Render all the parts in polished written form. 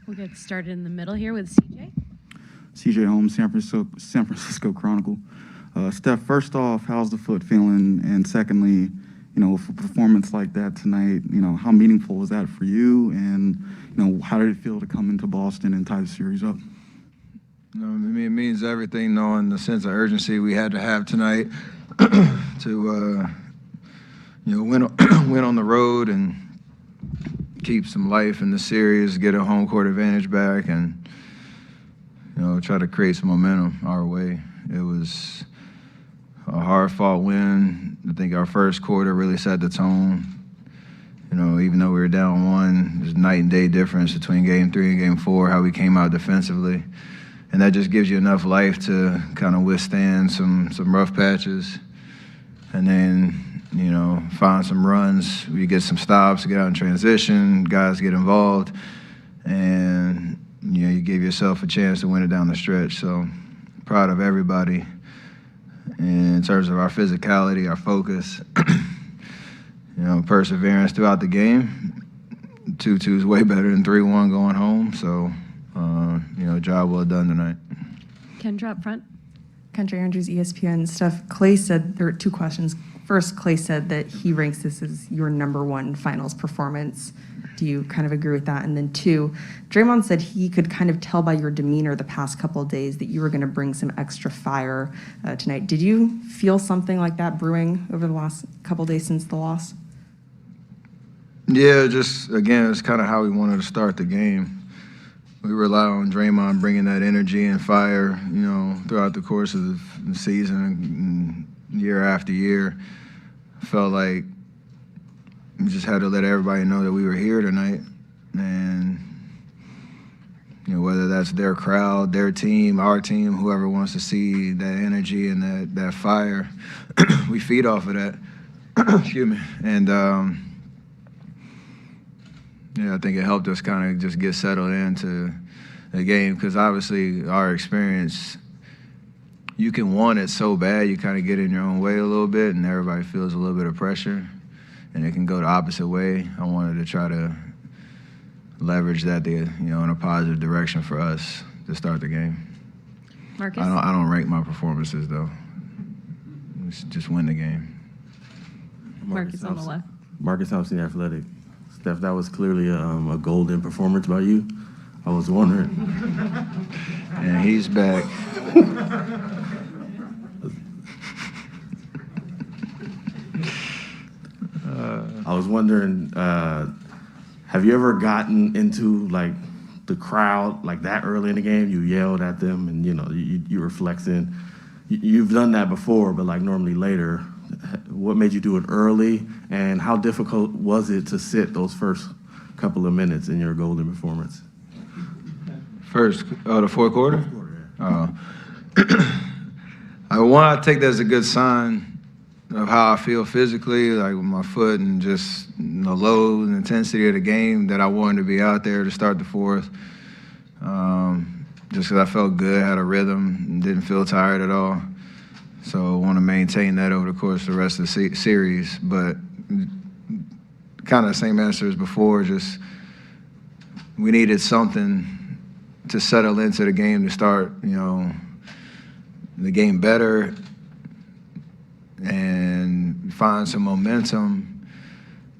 We'll get started in the middle here with CJ. CJ Holmes, San Francisco Chronicle. Steph, first off, how's the foot feeling? And secondly, with a performance like that tonight, how meaningful was that for you? And, how did it feel to come into Boston and tie the series up? It means everything, knowing the sense of urgency we had to have tonight to, win on the road and keep some life in the series, get a home court advantage back, and try to create some momentum our way. It was a hard-fought win. I think our first quarter really set the tone. Even though we were down one, there's night and day difference between Game 3 and Game 4, how we came out defensively. And that just gives you enough life to kind of withstand some rough patches. And then, find some runs. We get some stops, get out in transition, guys get involved. And, you give yourself a chance to win it down the stretch. So proud of everybody in terms of our physicality, our focus, perseverance throughout the game. 2-2 is way better than 3-1 going home. So, job well done tonight. Kendra up front. Kendra Andrews, ESPN. Steph, Clay said, there are two questions. First, Clay said that he ranks this as your #1 finals performance. Do you kind of agree with that? And then two, Draymond said he could kind of tell by your demeanor the past couple of days that you were going to bring some extra fire tonight. Did you feel something like that brewing over the last couple of days since the loss? Yeah, again, it's kind of how we wanted to start the game. We rely on Draymond bringing that energy and fire, throughout the course of the season and year after year. Felt like we just had to let everybody know that we were here tonight. And, whether that's their crowd, their team, our team, whoever wants to see that energy and that fire, we feed off of that. Excuse me. And, I think it helped us kind of just get settled into the game because obviously our experience, you can want it so bad, you kind of get in your own way a little bit and everybody feels a little bit of pressure and it can go the opposite way. I wanted to try to leverage that, in a positive direction for us to start the game. Marcus? I don't rank my performances though. Just win the game. Marcus on the left. Marcus Thompson, Athletic. Steph, that was clearly a golden performance by you. I was wondering. And he's back. I was wondering, have you ever gotten into like the crowd like that early in the game? You yelled at them and you were flexing. You've done that before, but like normally later. What made you do it early, and how difficult was it to sit those first couple of minutes in your golden performance? The fourth quarter? I take that as a good sign of how I feel physically, like with my foot and just the low intensity of the game that I wanted to be out there to start the fourth. Just because I felt good, had a rhythm, and didn't feel tired at all. So I want to maintain that over the course of the rest of the series. But kind of the same answer as before, just we needed something to settle into the game to start, the game better and find some momentum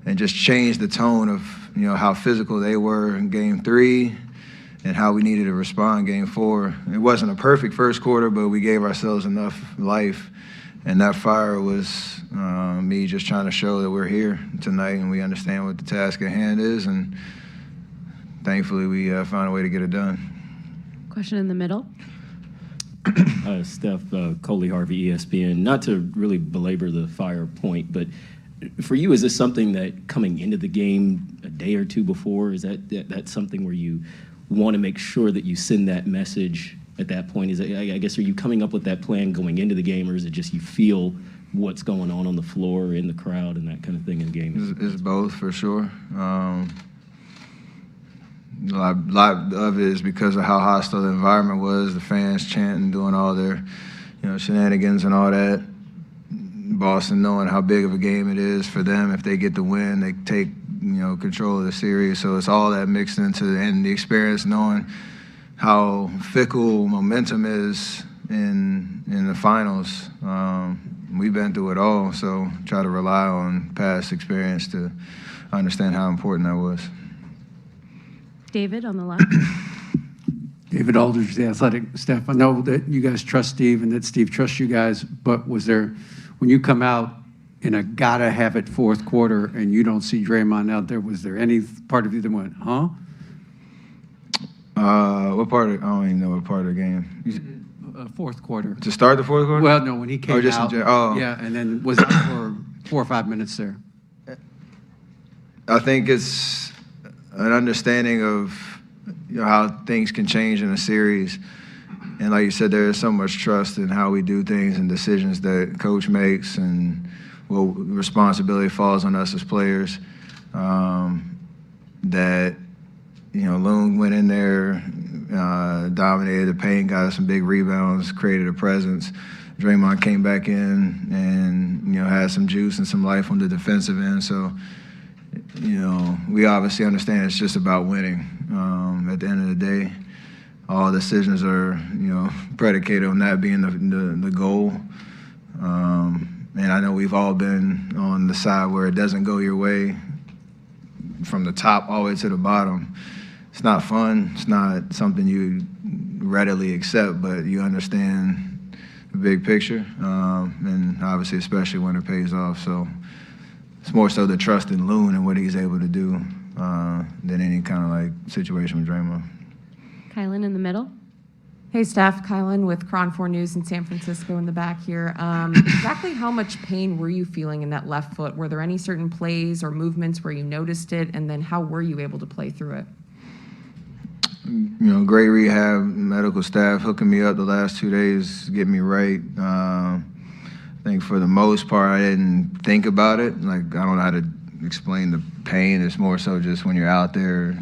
and just change the tone of, how physical they were in Game 3 and how we needed to respond in Game 4. It wasn't a perfect first quarter, but we gave ourselves enough life. And that fire was me just trying to show that we're here tonight and we understand what the task at hand is. And thankfully, we found a way to get it done. Question in the middle. Steph, Coley Harvey, ESPN. Not to really belabor the fire point, but for you, is this something that coming into the game a day or two before, is that something where you want to make sure that you send that message at that point? Is it, I guess, are you coming up with that plan going into the game, or is it just you feel what's going on the floor, in the crowd, and that kind of thing in the game? It's both, for sure. A lot of it is because of how hostile the environment was, the fans chanting, doing all their shenanigans and all that. Boston knowing how big of a game it is for them. If they get the win, they take control of the series. So it's all that mixed into, and the experience knowing how fickle momentum is in the finals. We've been through it all, so try to rely on past experience to understand how important that was. David on the left. David Aldridge, the athletic staff. I know that you guys trust Steve and that Steve trusts you guys, but was there, when you come out in a gotta have it fourth quarter and you don't see Draymond out there, was there any part of you that went, huh? What part of, I don't even know what part of the game. Fourth quarter. To start the fourth quarter? Well, no, when he came just in out. oh. Yeah, and then was out for 4 or 5 minutes there. I think it's an understanding of how things can change in a series. And like you said, there is so much trust in how we do things and decisions that coach makes and what responsibility falls on us as players. That, Loon went in there, dominated the paint, got us some big rebounds, created a presence. Draymond came back in and, had some juice and some life on the defensive end. So, we obviously understand it's just about winning. At the end of the day, all decisions are, predicated on that being the goal. And I know we've all been on the side where it doesn't go your way from the top all the way to the bottom. It's not fun. It's not something you readily accept, but you understand the big picture. And obviously, especially when it pays off. So it's more so the trust in Loon and what he's able to do than any kind of situation with Draymond. Kylan in the middle. Hey, staff, Kylan with Cron 4 News in San Francisco in the back here. Exactly how much pain were you feeling in that left foot? Were there any certain plays or movements where you noticed it? And then how were you able to play through it? Great rehab, medical staff hooking me up the last 2 days, getting me right. I think for the most part, I didn't think about it. I don't know how to explain the pain. It's more so just when you're out there,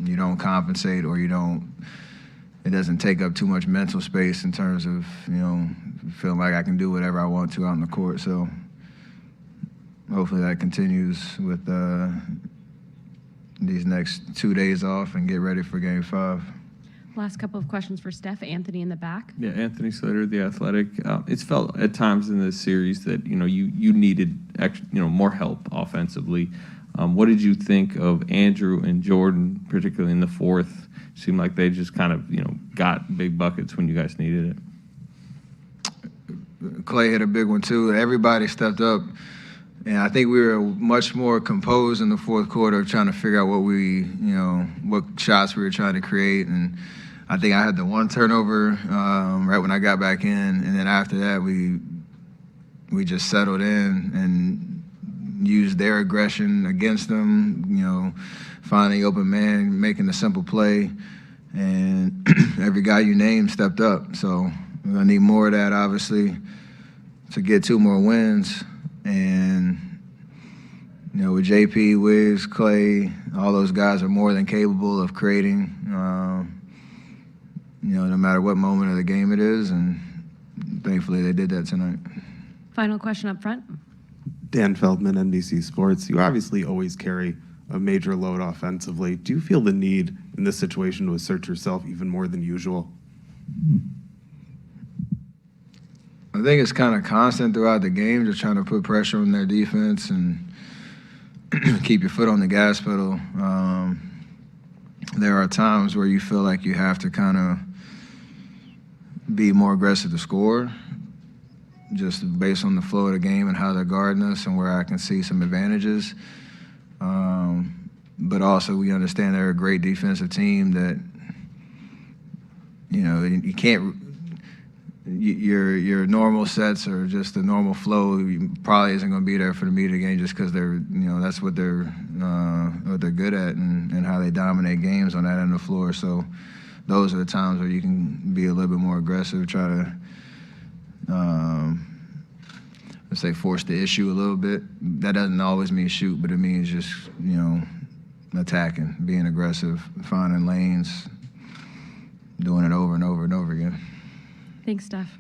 you don't compensate or it doesn't take up too much mental space in terms of, feeling like I can do whatever I want to out on the court. So hopefully that continues with these next 2 days off and get ready for Game 5. Last couple of questions for Steph. Anthony in the back. Yeah, Anthony Slater, The Athletic. It's felt at times in this series that you needed more help offensively. What did you think of Andrew and Jordan, particularly in the fourth? Seemed like they just kind of got big buckets when you guys needed it. Clay hit a big one too. Everybody stepped up, and I think we were much more composed in the fourth quarter, trying to figure out what shots we were trying to create. And I think I had the one turnover right when I got back in, and then after that we just settled in and used their aggression against them. Finding open man, making a simple play, and every guy you named stepped up. So we're gonna need more of that, obviously, to get 2 more wins. And with JP, Wiz, Clay, all those guys are more than capable of creating. No matter what moment of the game it is, and thankfully they did that tonight. Final question up front. Dan Feldman, NBC Sports. You obviously always carry a major load offensively. Do you feel the need in this situation to assert yourself even more than usual? I think it's kind of constant throughout the game, just trying to put pressure on their defense and keep your foot on the gas pedal. There are times where you feel like you have to kind of be more aggressive to score, just based on the flow of the game and how they're guarding us and where I can see some advantages. But also we understand they're a great defensive team that, you can't, your normal sets or just the normal flow probably isn't going to be there for the meat of the game just because they're, that's what they're good at and how they dominate games on that end of the floor. So those are the times where you can be a little bit more aggressive, try to, let's say, force the issue a little bit. That doesn't always mean shoot, but it means just, attacking, being aggressive, finding lanes, doing it over and over and over again. Thanks, Steph.